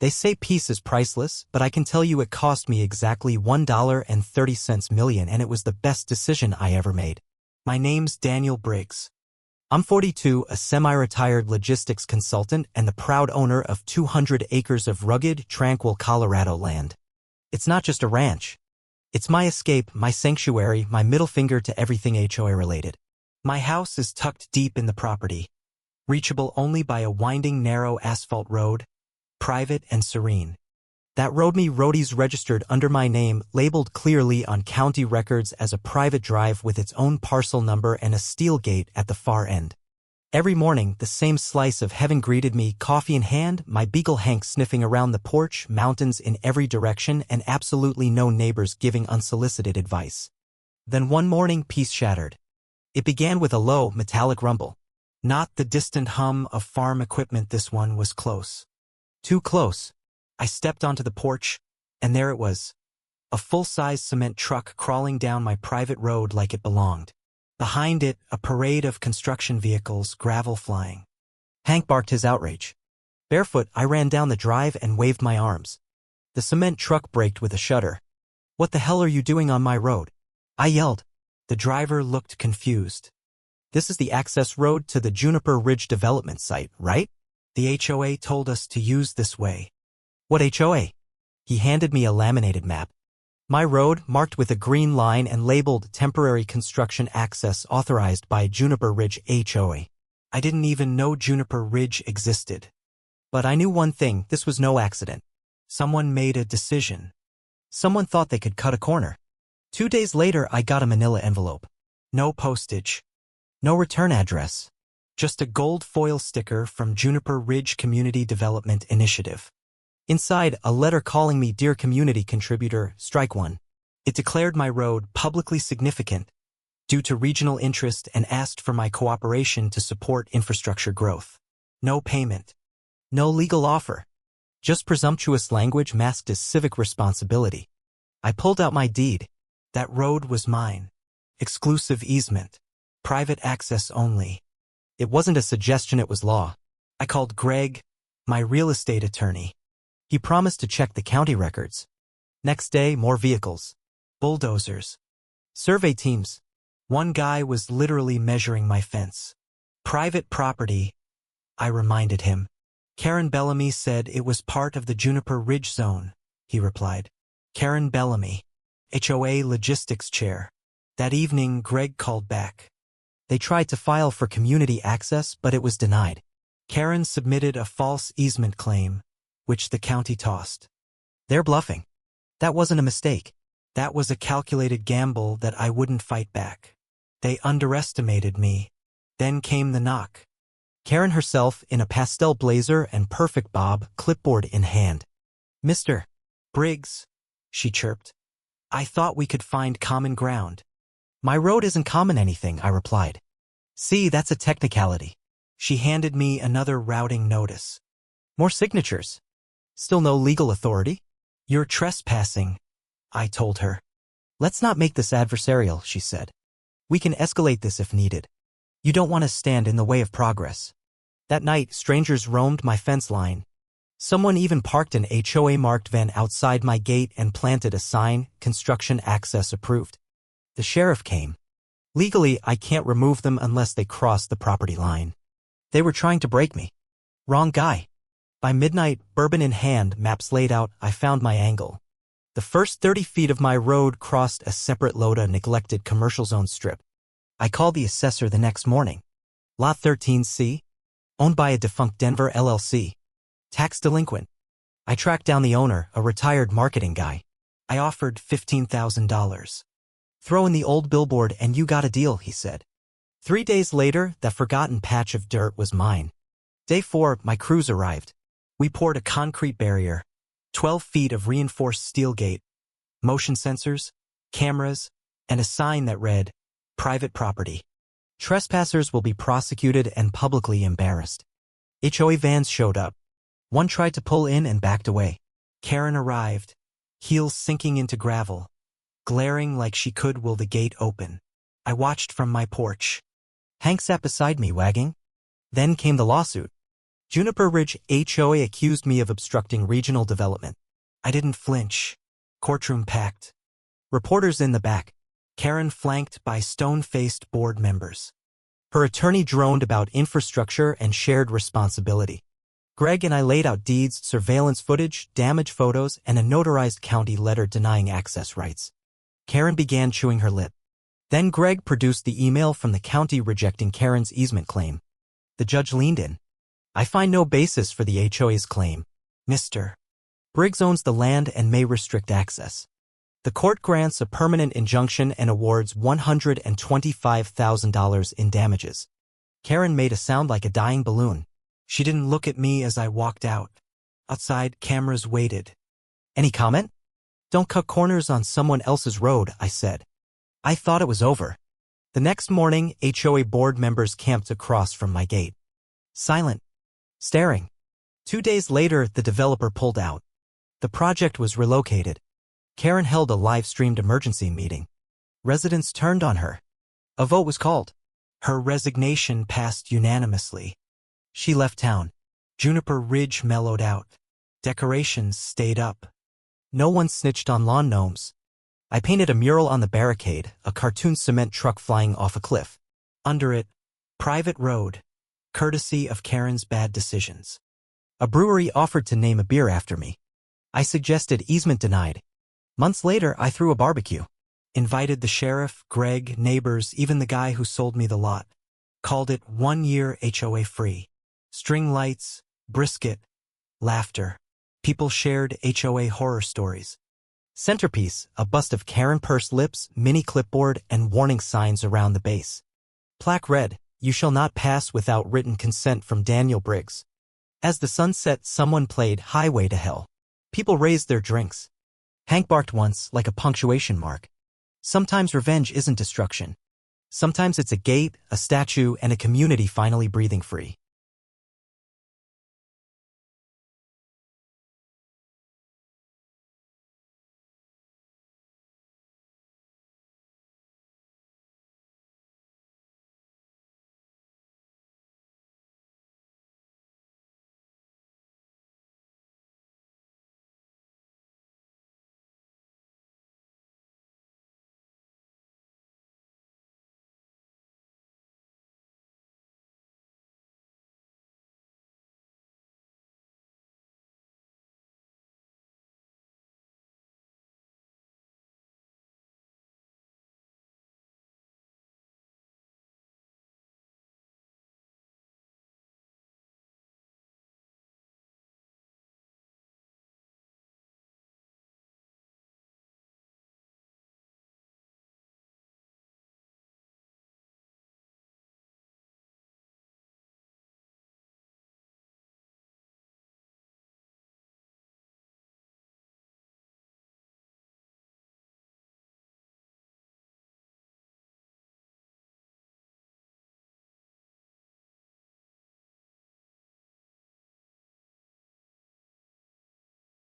They say peace is priceless, but I can tell you it cost me exactly $1.30 million, and it was the best decision I ever made. My name's Daniel Briggs. I'm 42, a semi-retired logistics consultant and the proud owner of 200 acres of rugged, tranquil Colorado land. It's not just a ranch. It's my escape, my sanctuary, my middle finger to everything HOA related. My house is tucked deep in the property, reachable only by a winding, narrow asphalt road, private and serene. That roadie's registered under my name, labeled clearly on county records as a private drive with its own parcel number and a steel gate at the far end. Every morning, the same slice of heaven greeted me, coffee in hand, my beagle Hank sniffing around the porch, mountains in every direction, and absolutely no neighbors giving unsolicited advice. Then one morning, peace shattered. It began with a low, metallic rumble. Not the distant hum of farm equipment, this one was close. Too close. I stepped onto the porch, and there it was. A full-size cement truck crawling down my private road like it belonged. Behind it, a parade of construction vehicles, gravel flying. Hank barked his outrage. Barefoot, I ran down the drive and waved my arms. The cement truck braked with a shudder. "What the hell are you doing on my road?" I yelled. The driver looked confused. "This is the access road to the Juniper Ridge development site, right? The HOA told us to use this way." "What HOA?" He handed me a laminated map. My road, marked with a green line and labeled Temporary Construction Access Authorized by Juniper Ridge HOA. I didn't even know Juniper Ridge existed. But I knew one thing, this was no accident. Someone made a decision. Someone thought they could cut a corner. 2 days later, I got a manila envelope. No postage. No return address. Just a gold foil sticker from Juniper Ridge Community Development Initiative. Inside, a letter calling me Dear Community Contributor, Strike 1. It declared my road publicly significant due to regional interest and asked for my cooperation to support infrastructure growth. No payment. No legal offer. Just presumptuous language masked as civic responsibility. I pulled out my deed. That road was mine. Exclusive easement. Private access only. It wasn't a suggestion, it was law. I called Greg, my real estate attorney. He promised to check the county records. Next day, more vehicles. Bulldozers. Survey teams. One guy was literally measuring my fence. Private property, I reminded him. Karen Bellamy said it was part of the Juniper Ridge zone, he replied. Karen Bellamy, HOA logistics chair. That evening, Greg called back. They tried to file for community access, but it was denied. Karen submitted a false easement claim, which the county tossed. They're bluffing. That wasn't a mistake. That was a calculated gamble that I wouldn't fight back. They underestimated me. Then came the knock. Karen herself in a pastel blazer and perfect bob, clipboard in hand. "Mr. Briggs," she chirped. "I thought we could find common ground." "My road isn't common anything," I replied. "See, that's a technicality." She handed me another routing notice. "More signatures." "Still no legal authority?" "You're trespassing," I told her. "Let's not make this adversarial," she said. "We can escalate this if needed. You don't want to stand in the way of progress." That night, strangers roamed my fence line. Someone even parked an HOA-marked van outside my gate and planted a sign, "Construction Access Approved." The sheriff came. Legally, I can't remove them unless they cross the property line. They were trying to break me. Wrong guy. By midnight, bourbon in hand, maps laid out, I found my angle. The first 30 feet of my road crossed a separate LOTA neglected commercial zone strip. I called the assessor the next morning. Lot 13C, owned by a defunct Denver LLC. Tax delinquent. I tracked down the owner, a retired marketing guy. I offered $15,000. "Throw in the old billboard and you got a deal," he said. 3 days later, that forgotten patch of dirt was mine. Day 4, my crews arrived. We poured a concrete barrier, 12 feet of reinforced steel gate, motion sensors, cameras, and a sign that read, "Private property. Trespassers will be prosecuted and publicly embarrassed." HOA vans showed up. One tried to pull in and backed away. Karen arrived, heels sinking into gravel, glaring like she could will the gate open. I watched from my porch. Hank sat beside me, wagging. Then came the lawsuit. Juniper Ridge HOA accused me of obstructing regional development. I didn't flinch. Courtroom packed. Reporters in the back. Karen flanked by stone-faced board members. Her attorney droned about infrastructure and shared responsibility. Greg and I laid out deeds, surveillance footage, damage photos, and a notarized county letter denying access rights. Karen began chewing her lip. Then Greg produced the email from the county rejecting Karen's easement claim. The judge leaned in. I find no basis for the HOA's claim. Mr. Briggs owns the land and may restrict access. The court grants a permanent injunction and awards $125,000 in damages. Karen made a sound like a dying balloon. She didn't look at me as I walked out. Outside, cameras waited. Any comment? Don't cut corners on someone else's road, I said. I thought it was over. The next morning, HOA board members camped across from my gate. Silent. Staring. 2 days later, the developer pulled out. The project was relocated. Karen held a live-streamed emergency meeting. Residents turned on her. A vote was called. Her resignation passed unanimously. She left town. Juniper Ridge mellowed out. Decorations stayed up. No one snitched on lawn gnomes. I painted a mural on the barricade, a cartoon cement truck flying off a cliff. Under it, private road, courtesy of Karen's bad decisions. A brewery offered to name a beer after me. I suggested easement denied. Months later, I threw a barbecue. Invited the sheriff, Greg, neighbors, even the guy who sold me the lot. Called it 1 year HOA free. String lights, brisket, laughter. People shared HOA horror stories. Centerpiece, a bust of Karen pursed lips, mini clipboard, and warning signs around the base. Plaque read, "You shall not pass without written consent from Daniel Briggs." As the sun set, someone played Highway to Hell. People raised their drinks. Hank barked once, like a punctuation mark. Sometimes revenge isn't destruction. Sometimes it's a gate, a statue, and a community finally breathing free.